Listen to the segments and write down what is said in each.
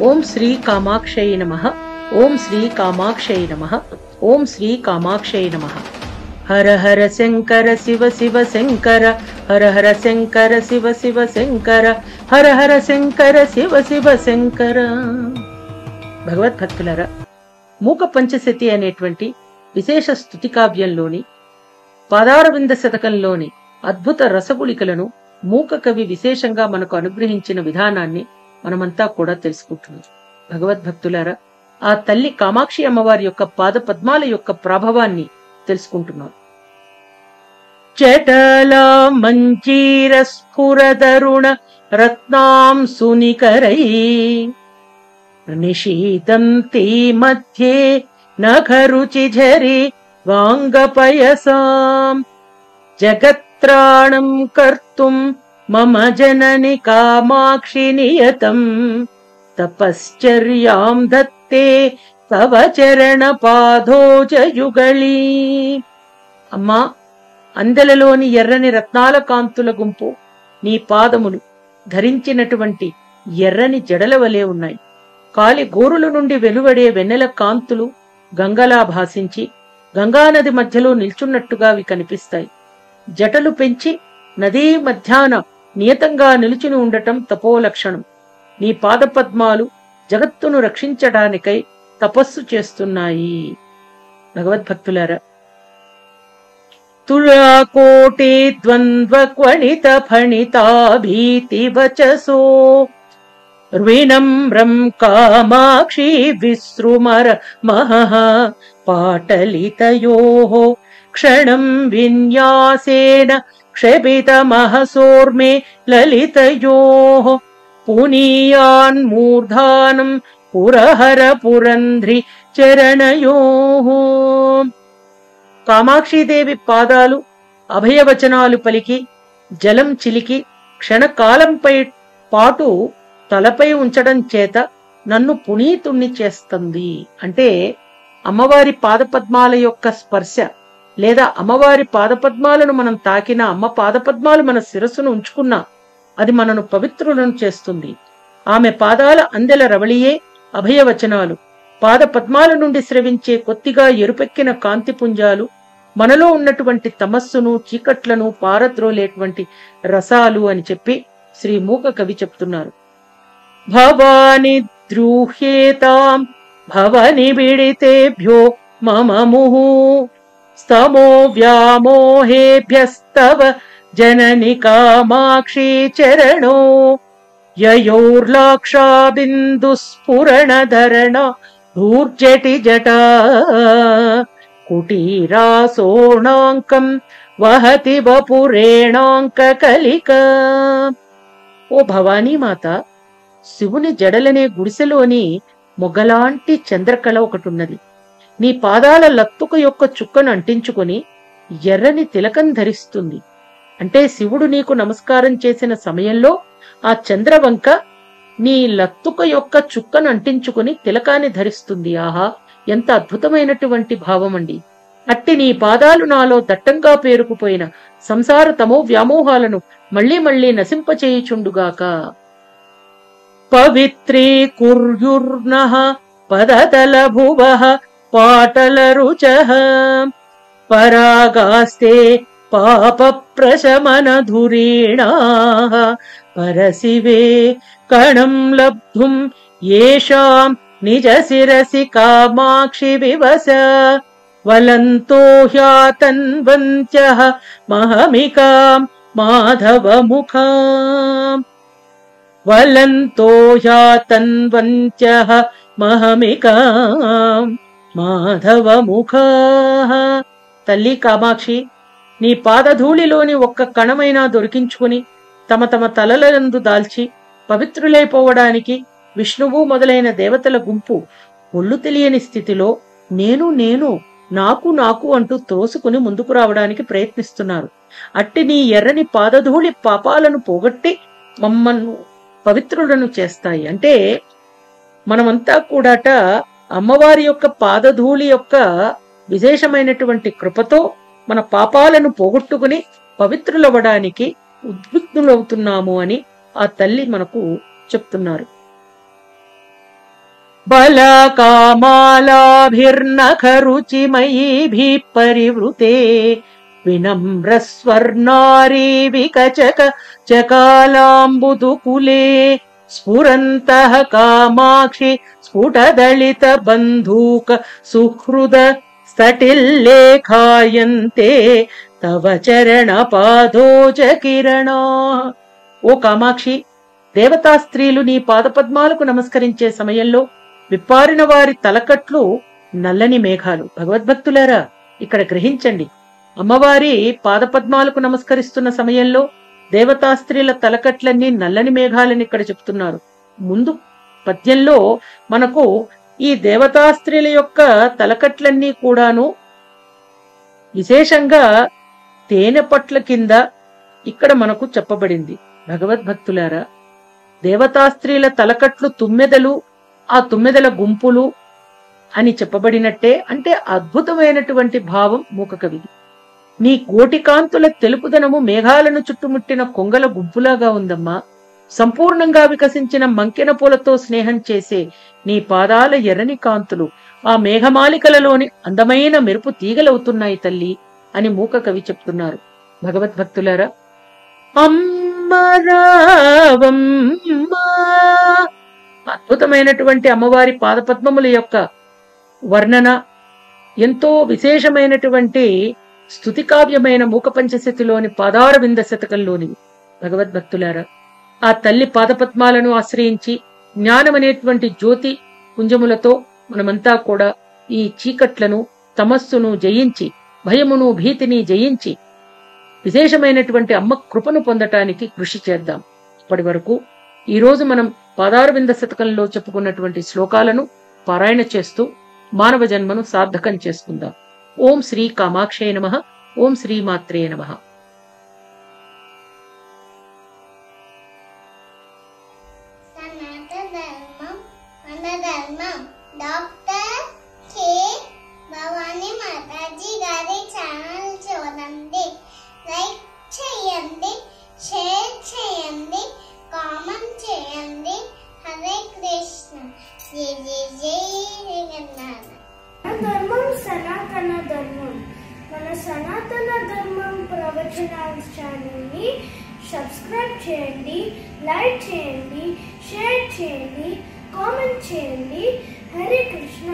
ఓం శ్రీ కామాక్షై నమః. ఓం శ్రీ కామాక్షై నమః. ఓం శ్రీ కామాక్షై నమః. హర హర శంకర శివ శివ శంకర, హర హర శంకర శివ శివ శంకర, హర హర శంకర శివ శివ శంకర. భగవద్భక్తులారా, మూక పంచశతి అనేటువంటి విశేష స్తుతి కావ్యంలోని పాదారవింద శతకంలోని అద్భుత రసగుళికలను మూక కవి విశేషంగా మనకు అనుగ్రహించిన విధానాన్ని మనమంతా కూడా తెలుసుకుంటున్నాం. భగవద్భక్తులారా, ఆ తల్లి కామాక్షి అమ్మవారి యొక్క పాద పద్మాల యొక్క ప్రభావాన్ని తెలుసుకుంటున్నాం. చటలా మంచీర స్ఫురదరుణ రత్నాం సునికరై నిషీదంతి మధ్యే నఖరుచి ఝరి వాంగపయసాం జగత్రాణం కర్తుం మమ జనని కామాక్షి నియతం తపశ్చర్యాం దత్తే తవ చరణ పాదోజయుగళీ. అమ్మా, అందెలలోని ఎర్రని రత్నాల కాంతుల గుంపు నీ పాదములు ధరించినటువంటి ఎర్రని జడల వలె ఉన్నాయి. కాలి గోరుల నుండి వెలువడే వెన్నెల కాంతులు గంగలా భాసించి గంగానది మధ్యలో నిల్చున్నట్టుగా అవి కనిపిస్తాయి. జటలు పెంచి నదీ మధ్యాన నియతంగా నిలుచుని ఉండటం తపోలక్షణం. నీ పాదపద్మాలు జగత్తును రక్షించడానికై తపస్సు చేస్తున్నాయి. భగవద్భక్తులారా, తుళాకోటి ద్వంద్వ క్వణిత ఫణితాభీతి వచసో వినమ్రం కామాక్షి విసృమర మహః పాటలితయోః క్షణం విన్యాసేన క్షపితమహసోర్మే లలితయోః పునీయాన్ మూర్ధానం పురహర పురంధ్రి చరణయోః. కామాక్షీదేవి పాదాలు అభయవచనాలు పలికి జలం చిలికి క్షణకాలంపై పాటు తలపై ఉంచడం చేత నన్ను పునీతుణ్ణి చేస్తుంది. అంటే అమ్మవారి పాదపద్మాల యొక్క స్పర్శ లేదా అమ్మవారి పాదపద్మాలను మనం తాకినా, అమ్మ పాదపద్మాలు మన శిరస్సును ఉంచుకున్నా అది మనను పవిత్రులను చేస్తుంది. ఆమె పాదాల అందెల రవళియే అభయవచనాలు. పాదపద్మాల నుండి స్రవించే కొద్దిగా ఎరుపెక్కిన కాంతిపుంజాలు మనలో ఉన్నటువంటి తమస్సును చీకట్లను పారద్రోలేటువంటి రసాలు అని చెప్పి శ్రీ మూక కవి చెప్తున్నారు. భవాని ద్రూహ్యేతాం భవని బిడితేభ్యో మమ ముహు స్తమో వ్యామోహేభ్యస్తవ జనని కామాక్షి చరణో యయోర్లాక్షాబిందు స్ఫురణధరణ ధూర్జటి జటా కుటీరాసోణాంకం వహతి వపురేణాంక కలిక. ఓ భవానీ మాత, శివుని జడలనే గుడిసెలోని మొగలాంటి చంద్రకళ ఒకటున్నది. నీ పాదాల లత్తుక యొక్క చుక్కను అంటించుకుని ఎర్రని తిలకం ధరిస్తుంది. అంటే శివుడు నీకు నమస్కారం చేసిన సమయంలో ఆ చంద్రవంక నీ లత్తుక యొక్క చుక్కను అంటించుకుని తిలకాన్ని ధరిస్తుంది. ఆహా, ఎంత అద్భుతమైనటువంటి భావమండి! అట్టి నీ పాదాలు నాలో దట్టంగా పేరుకుపోయిన సంసార తమో వ్యామోహాలను మళ్లీ మళ్లీ నశింపచేయుచుండుగాక. పవిత్రీ కుర్యుర్నః పదతల భువః పాటల రుచః పరాగాస్తే పాప ప్రశమన ధురీణాః పరశివే కణం లబ్ధుం యేషాం నిజ శిరసి కామాక్షి వివస వలంతో హ్యాతన్వంత్యః మహమికాం మాధవముఖాం. వలంతో హ్యాతన్వంత్యః మహమికాం మాధవముఖాః. తల్లి కామాక్షి, నీ పాదధూళిలోని ఒక్క కణమైనా దొరికించుకుని తమ తమ తలలందు దాల్చి పవిత్రులైపోవడానికి విష్ణువు మొదలైన దేవతల గుంపు ఒళ్ళు తెలియని స్థితిలో నేను నేను నాకు నాకు అంటూ తోసుకుని ముందుకు రావడానికి ప్రయత్నిస్తున్నారు. అట్టి నీ ఎర్రని పాదధూళి పాపాలను పోగొట్టి మమ్మల్ని పవిత్రులను చేస్తాయి. అంటే మనమంతా కూడాట అమ్మవారి యొక్క పాదధూళి యొక్క విశేషమైనటువంటి కృపతో మన పాపాలను పోగొట్టుకుని పవిత్రులవ్వడానికి ఉద్విగ్నులవుతున్నాము అని ఆ తల్లి మనకు చెప్తున్నారు. బలకామాలాభిర్నఖరుచిమయీభిः పరివృతే వినమ్రస్వర్ణారీ వికచక చకాలాంబుదుకులే స్ఫురంతః కామాక్షి స్ఫుటదళిత బంధూక సుహృద సటిల్లేఖాయంతే తవ చరణ పాదోజ కిరణా. ఓ కామాక్షి, దేవతా స్త్రీలు నీ పాదపద్మాలకు నమస్కరించే సమయంలో విప్పారిన వారి తలకట్లు నల్లని మేఘాలు. భగవద్భక్తులారా, ఇక్కడ గ్రహించండి, అమ్మవారి పాదపద్మాలకు నమస్కరిస్తున్న సమయంలో దేవతా స్త్రీల తలకట్లన్నీ నల్లని మేఘాలని ఇక్కడ చెప్తున్నారు. ముందు పద్యంలో మనకు ఈ దేవతా స్త్రీల యొక్క తలకట్లన్నీ కూడాను విశేషంగా తేనె పట్ల కింద ఇక్కడ మనకు చెప్పబడింది. భగవద్భక్తులారా, దేవతా స్త్రీల తలకట్లు తుమ్మెదలు, ఆ తుమ్మెదల గుంపులు అని చెప్పబడినట్టే, అంటే అద్భుతమైనటువంటి భావం మూకకవిది. నీ కోటికాంతుల తెలుపుదనము మేఘాలను చుట్టుముట్టిన కొంగల గుంపులాగా ఉందమ్మా. సంపూర్ణంగా వికసించిన మంకెన పూలతో స్నేహం చేసే నీ పాదాల ఎర్రని కాంతులు ఆ మేఘమాలికలలోని అందమైన మెరుపు తీగలవుతున్నాయి తల్లి అని మూకకవి చెప్తున్నారు. భగవద్భక్తులారా, అమ్మరావమ్మా, అద్భుతమైనటువంటి అమ్మవారి పాదపద్మముల యొక్క వర్ణన, ఎంతో విశేషమైనటువంటి స్తుతికావ్యమైన మూక పంచశతిలోని పాదార వింద శతకంలోనివి. భగవద్భక్తులారా, ఆ తల్లి పాదపద్మాలను ఆశ్రయించి జ్ఞానమనేటువంటి జ్యోతి పుంజములతో మనమంతా కూడా ఈ చీకట్లను, తమస్సును జయించి, భయమును భీతిని జయించి విశేషమైనటువంటి అమ్మ కృపను పొందటానికి కృషి చేద్దాం. ఇప్పటి వరకు ఈరోజు మనం పాదార వింద శతకంలో చెప్పుకున్నటువంటి శ్లోకాలను పారాయణ చేస్తూ మానవ జన్మను సార్థకం చేసుకుందాం. ఓం శ్రీ కామాక్షే నమః. ఓం శ్రీ మాత్రే నమః. డాక్టర్ కే భవానీ మాతాజీ గారి ఛానల్ చూడండి, లైక్ చేయండి, షేర్ చేయండి, కామెంట్ చేయండి. హరే కృష్ణ. జై జై జై జగన్నాథ. ధర్మం సనాతన ధర్మం. మన సనాతన ధర్మం ప్రవచనాల ఛానల్ని సబ్స్క్రైబ్ చేయండి, లైక్ చేయండి, షేర్ చేయండి, కామెంట్ చేయండి. హరే కృష్ణ.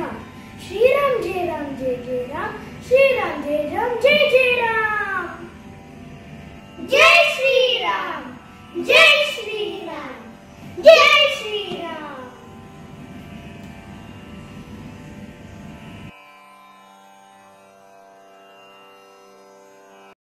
శ్రీరామ్ జయ రామ్ జయ జయ రామ్, శ్రీరామ్ జయ రామ్ జయ జయ రామ్. జై